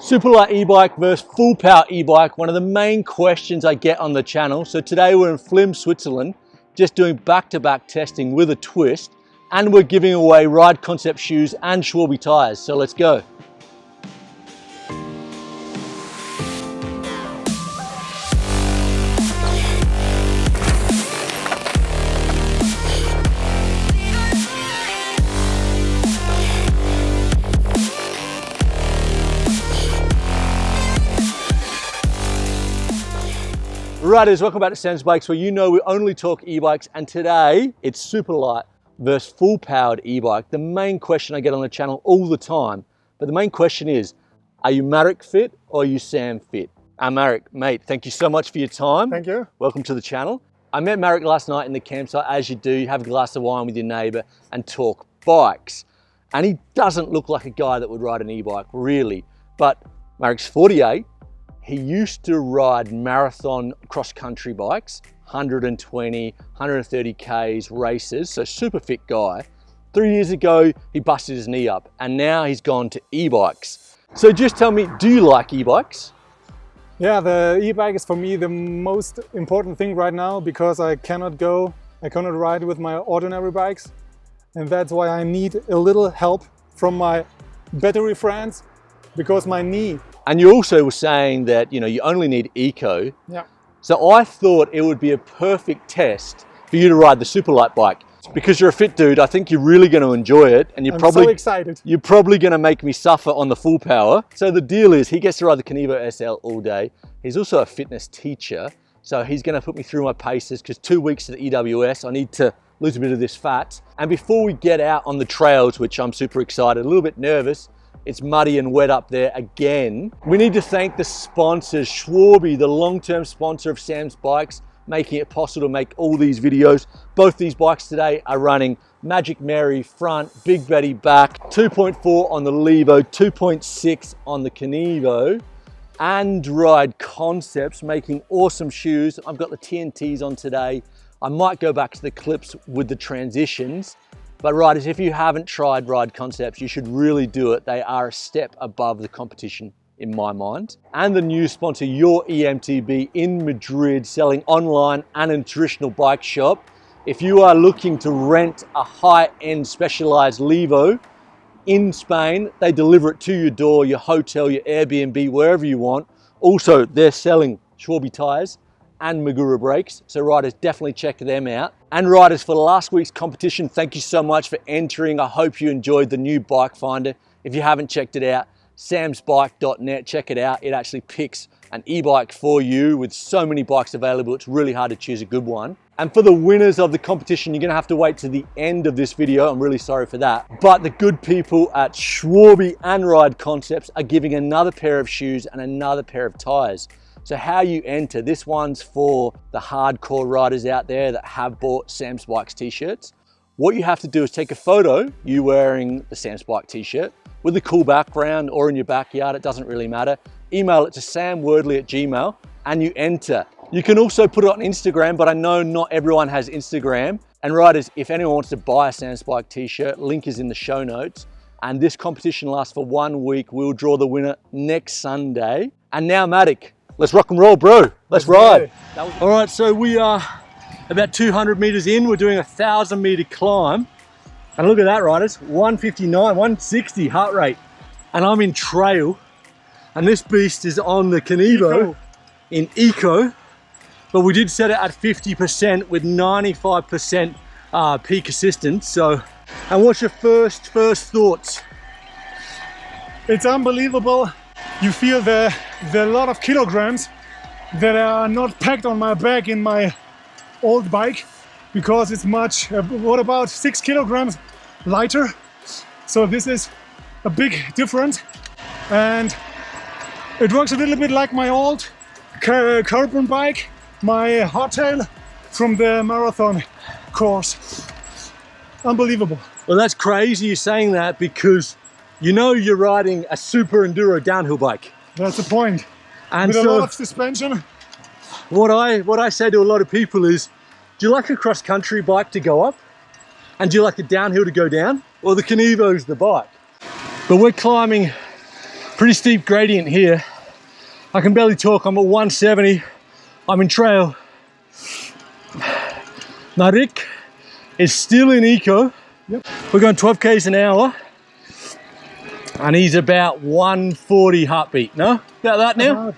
Super light e-bike versus full power e-bike, one of the main questions I get on the channel. So today we're in Flim, Switzerland, just doing back-to-back testing with a twist, and we're giving away Ride Concept shoes and Schwalbe tires. So let's go. Riders, welcome back to Sam's Bikes, where you know we only talk e-bikes, and today it's super light versus full powered e-bike. The main question I get on the channel all the time, but the main question is, are you Marek fit or are you Sam fit? Marek, mate, thank you so much for your time. Thank you. Welcome to the channel. I met Marek last night in the campsite, as you do. You have a glass of wine with your neighbor and talk bikes. And he doesn't look like a guy that would ride an e-bike, really. But Marek's 48. He used to ride marathon cross-country bikes, 120, 130 Ks races, so super fit guy. 3 years ago, he busted his knee up, and now he's gone to e-bikes. So just tell me, do you like e-bikes? Yeah, the e-bike is for me the most important thing right now, because I cannot ride with my ordinary bikes. And that's why I need a little help from my battery friends, because my knee. And you also were saying that, you know, you only need eco. Yeah. So I thought it would be a perfect test for you to ride the super light bike. Because you're a fit dude, I think you're really going to enjoy it. And I'm so excited. You're probably going to make me suffer on the full power. So the deal is he gets to ride the Kenevo SL all day. He's also a fitness teacher. So he's going to put me through my paces, because 2 weeks to the EWS, I need to lose a bit of this fat. And before we get out on the trails, which I'm super excited, a little bit nervous, it's muddy and wet up there again. We need to thank the sponsors, Schwalbe, the long-term sponsor of Sam's Bikes, making it possible to make all these videos. Both these bikes today are running Magic Mary front, Big Betty back, 2.4 on the Levo, 2.6 on the Kenevo, and Ride Concepts making awesome shoes. I've got the TNTs on today. I might go back to the clips with the transitions. But riders, if you haven't tried Ride Concepts, you should really do it. They are a step above the competition in my mind. And the new sponsor, Your EMTB in Madrid, selling online and in a traditional bike shop. If you are looking to rent a high-end specialized Levo in Spain, they deliver it to your door, your hotel, your Airbnb, wherever you want. Also, they're selling Schwalbe tires and Magura brakes, so riders, definitely check them out. And riders, for last week's competition, thank you so much for entering. I hope you enjoyed the new bike finder. If you haven't checked it out, samsbike.net, check it out. It actually picks an e-bike for you with so many bikes available. It's really hard to choose a good one. And for the winners of the competition, you're gonna have to wait to the end of this video. I'm really sorry for that. But the good people at Schwalbe and Ride Concepts are giving another pair of shoes and another pair of tires. So how you enter, this one's for the hardcore riders out there that have bought Sam's Bikes t-shirts. What you have to do is take a photo, you wearing the Sam's Bike t-shirt, with a cool background or in your backyard, it doesn't really matter. Email it to samwordley@gmail.com and you enter. You can also put it on Instagram, but I know not everyone has Instagram. And riders, if anyone wants to buy a Sam's Bike t-shirt, link is in the show notes. And this competition lasts for 1 week. We'll draw the winner next Sunday. And now, Marek, let's rock and roll, bro. Let's ride. All right, so we are about 200 meters in. We're doing a 1,000-meter climb. And look at that, riders, 159, 160 heart rate. And I'm in trail. And this beast is on the Kenevo in eco. But we did set it at 50% with 95% peak assistance. So, and what's your first thoughts? It's unbelievable. You feel the lot of kilograms that are not packed on my back in my old bike, because it's much, what about 6 kilograms lighter? So this is a big difference, and it works a little bit like my old carbon bike, my hardtail from the marathon course. Unbelievable. Well, that's crazy you're saying that, because you know you're riding a super enduro downhill bike. That's the point. And with so, a lot of suspension. What I say to a lot of people is, do you like a cross-country bike to go up? And do you like the downhill to go down? Or the Kenevo's the bike? But we're climbing Pretty steep gradient here. I can barely talk. I'm at 170. I'm in trail. Marek is still in eco. Yep. We're going 12 k's an hour. And he's about 140 heartbeat, no? About that now?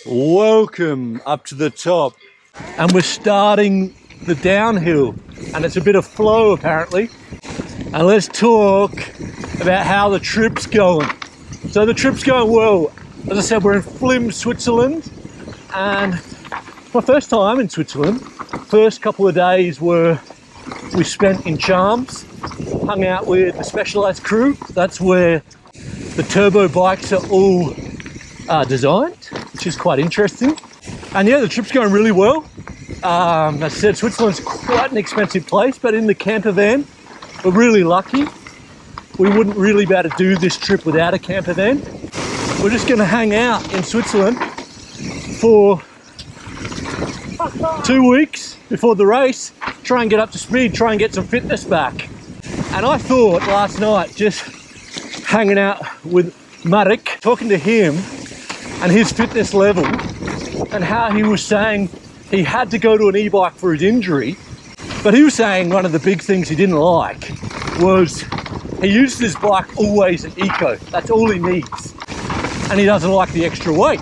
Welcome up to the top. And we're starting the downhill. And it's a bit of flow apparently. And let's talk about how the trip's going. So the trip's going well. As I said, we're in Flim, Switzerland. And my first time in Switzerland. First couple of days we spent in Charms. Hung out with the Specialized crew. That's where the turbo bikes are all designed, which is quite interesting. And yeah, the trip's going really well. As I said, Switzerland's quite an expensive place, but in the camper van, we're really lucky. We wouldn't really be able to do this trip without a camper van. We're just going to hang out in Switzerland for 2 weeks before the race, try and get up to speed, try and get some fitness back. And I thought last night, just hanging out with Marek, talking to him and his fitness level and how he was saying he had to go to an e-bike for his injury, but he was saying one of the big things he didn't like was he uses his bike always in eco. That's all he needs. And he doesn't like the extra weight.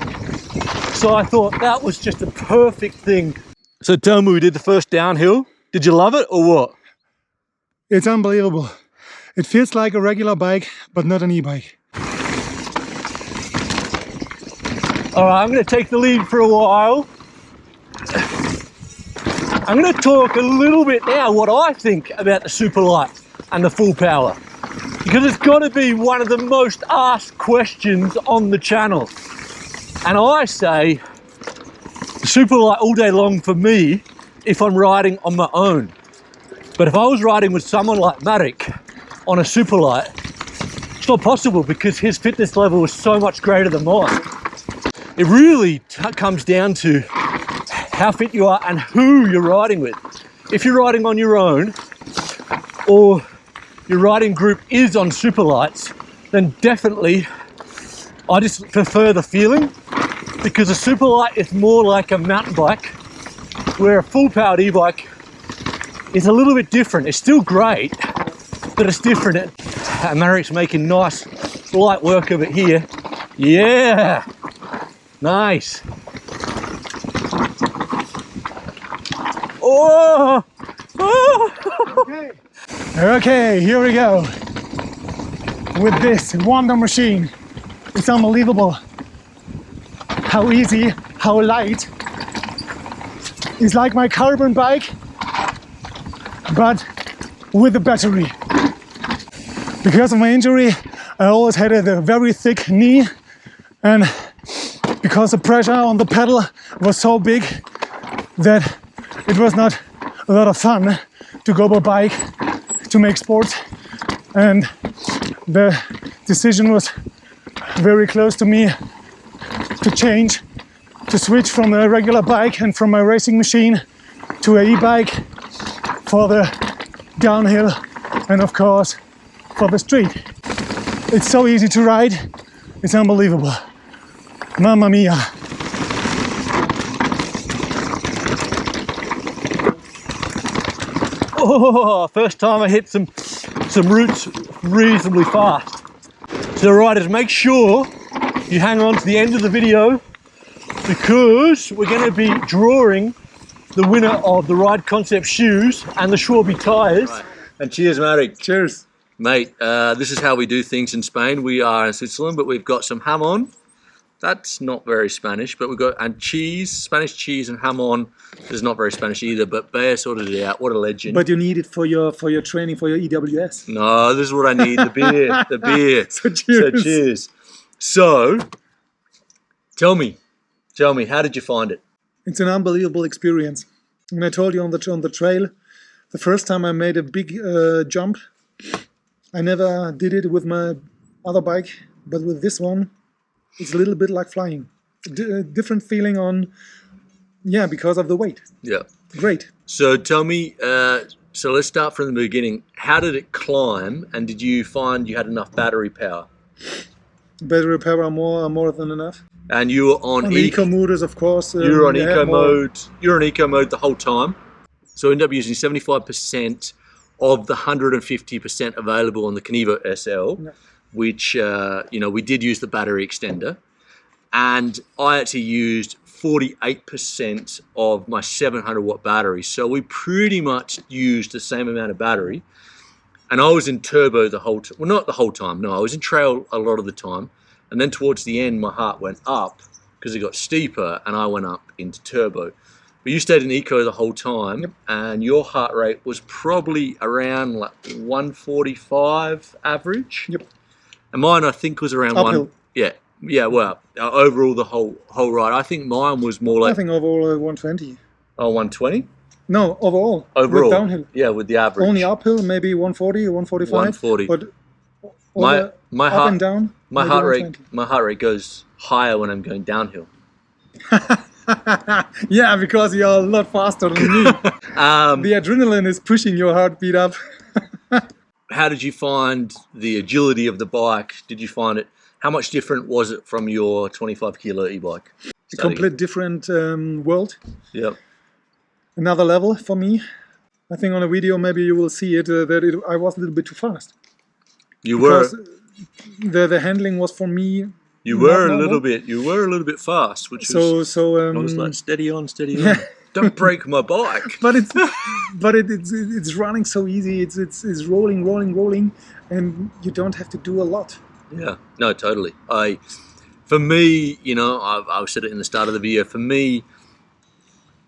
So I thought that was just a perfect thing. So tell me, we did the first downhill. Did you love it or what? It's unbelievable. It feels like a regular bike, but not an e-bike. All right, I'm going to take the lead for a while. I'm going to talk a little bit now what I think about the Superlight and the full power, because it's got to be one of the most asked questions on the channel. And I say the Superlight all day long for me if I'm riding on my own. But if I was riding with someone like Marek on a Superlight, it's not possible because his fitness level is so much greater than mine. It really comes down to how fit you are and who you're riding with. If you're riding on your own or your riding group is on Superlights, then definitely I just prefer the feeling, because a Superlight is more like a mountain bike, where a full powered e-bike is a little bit different. It's still great, but it's different. And Marek's making nice light work of it here. Yeah, nice. Oh, oh. Okay, here we go. With this wonder machine. It's unbelievable how easy, how light. It's like my carbon bike, but with a battery. Because of my injury, I always had a very thick knee, and because the pressure on the pedal was so big that it was not a lot of fun to go by bike to make sports, and the decision was very close to me to change, to switch from a regular bike and from my racing machine to an e-bike for the downhill and of course for the street. It's so easy to ride, it's unbelievable. Mamma mia. Oh, first time I hit some roots reasonably fast. So riders, make sure you hang on to the end of the video, because we're going to be drawing the winner of the Ride Concept shoes and the Schwalbe tyres. Right. And cheers, Marek. Cheers. Mate, this is how we do things in Spain. We are in Switzerland, but we've got some jamón. That's not very Spanish, but we've got, and cheese, Spanish cheese and jamón is not very Spanish either, but Bear sorted it out. What a legend. But you need it for your training, for your EWS. No, this is what I need, the beer, the beer. So cheers. So cheers. So, tell me, how did you find it? It's an unbelievable experience. And I told you on the trail, the first time I made a big jump, I never did it with my other bike, but with this one, it's a little bit like flying. Different feeling on, yeah, because of the weight. Yeah. Great. So tell me, so let's start from the beginning. How did it climb, and did you find you had enough battery power? Battery power are more than enough. And you were on eco motors, of course. You're on eco mode. You're on eco mode the whole time. So end up using 75% of the 150% available on the Kenevo SL, Yeah. which you know, we did use the battery extender, and I actually used 48% of my 700 watt battery. So we pretty much used the same amount of battery. And I was in turbo the whole time. Well, not the whole time. No, I was in trail a lot of the time. And then towards the end, my heart went up because it got steeper, and I went up into turbo. But you stayed in eco the whole time, yep. And your heart rate was probably around like 145 average. Yep. And mine, I think, was around uphill. Yeah. Well, overall the whole ride, I think mine was more like. I think overall 120. Oh, 120. No, overall. Overall, with downhill. Yeah, with the average. Only uphill, maybe 140 or 145. 140. But my up heart, and down. My heart rate goes higher when I'm going downhill. Yeah, because you're a lot faster than me. The adrenaline is pushing your heartbeat up. How did you find the agility of the bike? Did you find it? How much different was it from your 25 kilo e-bike? A complete different world. Yep. Another level for me. I think on a video maybe you will see it that I was a little bit too fast. Because the handling was for me. You were a little bit fast, which was. I was like steady on. Don't break my bike. But it's running so easy. It's rolling, and you don't have to do a lot. Yeah. No, totally. For me, you know, I said it in the start of the video. For me,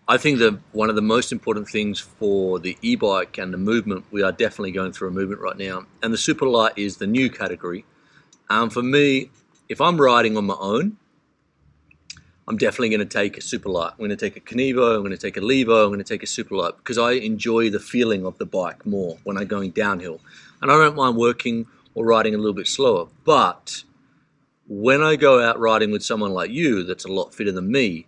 I think that one of the most important things for the e-bike and the movement, we are definitely going through a movement right now, and the super light is the new category. For me, if I'm riding on my own, I'm definitely going to take a super light. I'm going to take a Kenevo, I'm going to take a Levo, I'm going to take a super light, because I enjoy the feeling of the bike more when I'm going downhill. And I don't mind working or riding a little bit slower. But when I go out riding with someone like you that's a lot fitter than me,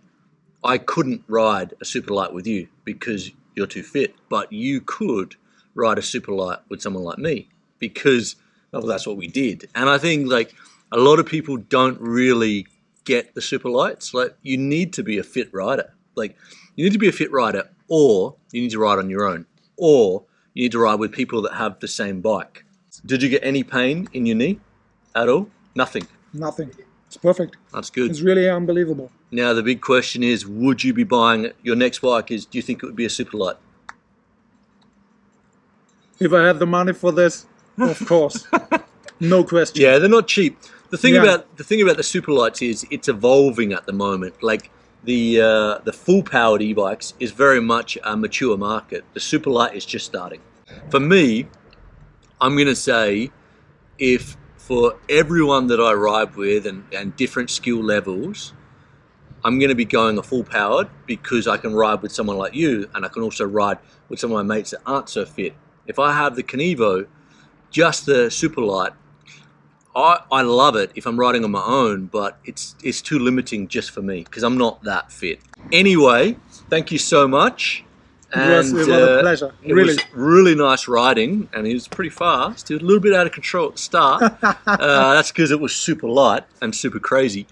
I couldn't ride a super light with you because you're too fit. But you could ride a super light with someone like me because, well, that's what we did. And I think like a lot of people don't really get the super lights. Like, you need to be a fit rider. Like, you need to be a fit rider, or you need to ride on your own, or you need to ride with people that have the same bike. Did you get any pain in your knee at all? Nothing. Nothing. It's perfect. That's good. It's really unbelievable. Now the big question is, would you be buying your next bike? Do you think it would be a super light? If I had the money for this, of course. No question. Yeah, they're not cheap. The thing about the super lights is it's evolving at the moment. Like the full powered e-bikes is very much a mature market. The super light is just starting. For me, I'm going to say, if for everyone that I ride with and different skill levels, I'm going to be going a full powered, because I can ride with someone like you, and I can also ride with some of my mates that aren't so fit. If I have the Kenevo, just the super light, I love it if I'm riding on my own, but it's too limiting just for me because I'm not that fit. Anyway, thank you so much. It was a pleasure. It was really nice riding, and he was pretty fast. He was a little bit out of control at the start. That's because it was super light and super crazy.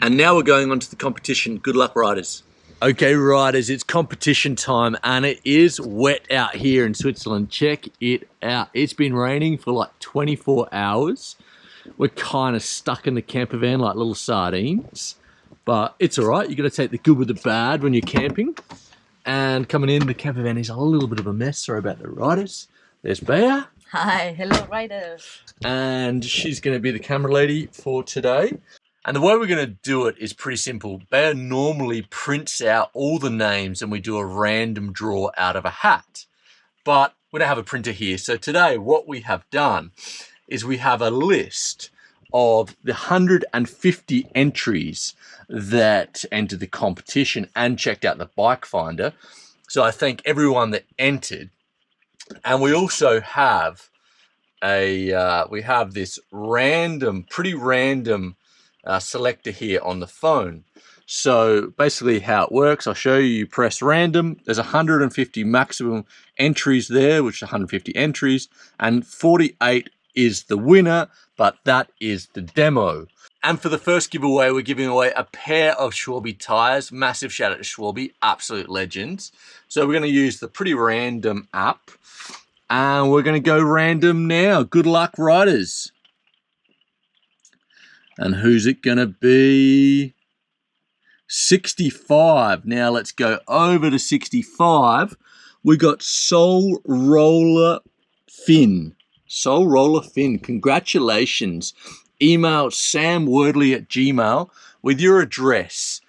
And now we're going on to the competition. Good luck, riders. Okay, riders, it's competition time, and it is wet out here in Switzerland. Check it out. It's been raining for like 24 hours. We're kind of stuck in the camper van like little sardines, but it's all right. You got to take the good with the bad when you're camping. And coming in, the camper van is a little bit of a mess. Sorry about the riders. There's Bea. Hi, hello riders. And she's going to be the camera lady for today. And the way we're going to do it is pretty simple. Bea normally prints out all the names and we do a random draw out of a hat. But we don't have a printer here. So today what we have done is we have a list of the 150 entries that entered the competition and checked out the bike finder. So I thank everyone that entered. And we also have this pretty random selector here on the phone. So basically how it works, I'll show you. You press random, there's 150 maximum entries there, which is 150 entries, and 48 is the winner, but that is the demo. And for the first giveaway, we're giving away a pair of Schwalbe tires. Massive shout out to Schwalbe, absolute legends. So we're going to use the Pretty Random app. And we're going to go random now. Good luck, riders. And who's it going to be? 65. Now let's go over to 65. We got Soul Roller Finn. Soul Roller Finn, congratulations. Email samwordley@gmail with your address,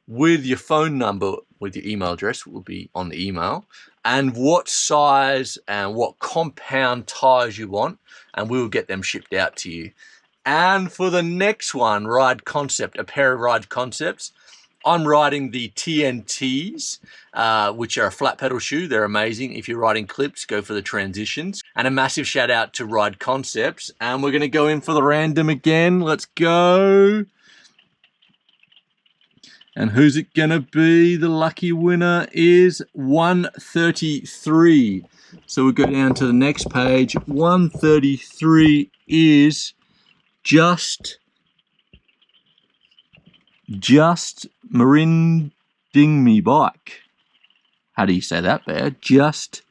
with your phone number, with your email address will be on the email, and what size and what compound tires you want, and we will get them shipped out to you. And for the next one, Ride Concept, a pair of Ride Concepts. I'm riding the TNTs, which are a flat pedal shoe. They're amazing. If you're riding clips, go for the transitions. And a massive shout out to Ride Concepts. And we're going to go in for the random again. Let's go. And who's it going to be? The lucky winner is 133. So we'll go down to the next page. 133 is just marinding me bike. How do you say that, Bear? Just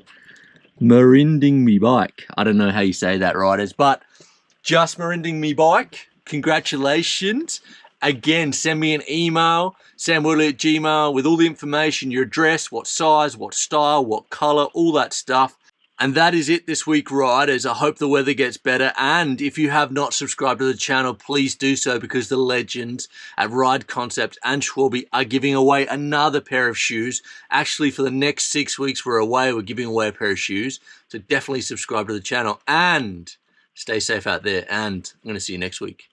marinding me bike. I don't know how you say that, riders, but just marinding me bike. Congratulations. Again, send me an email, samwordley@gmail, with all the information, your address, what size, what style, what color, all that stuff. And that is it this week, riders. I hope the weather gets better. And if you have not subscribed to the channel, please do so, because the legends at Ride Concepts and Schwalbe are giving away another pair of shoes. Actually, for the next 6 weeks we're away, we're giving away a pair of shoes. So definitely subscribe to the channel and stay safe out there. And I'm going to see you next week.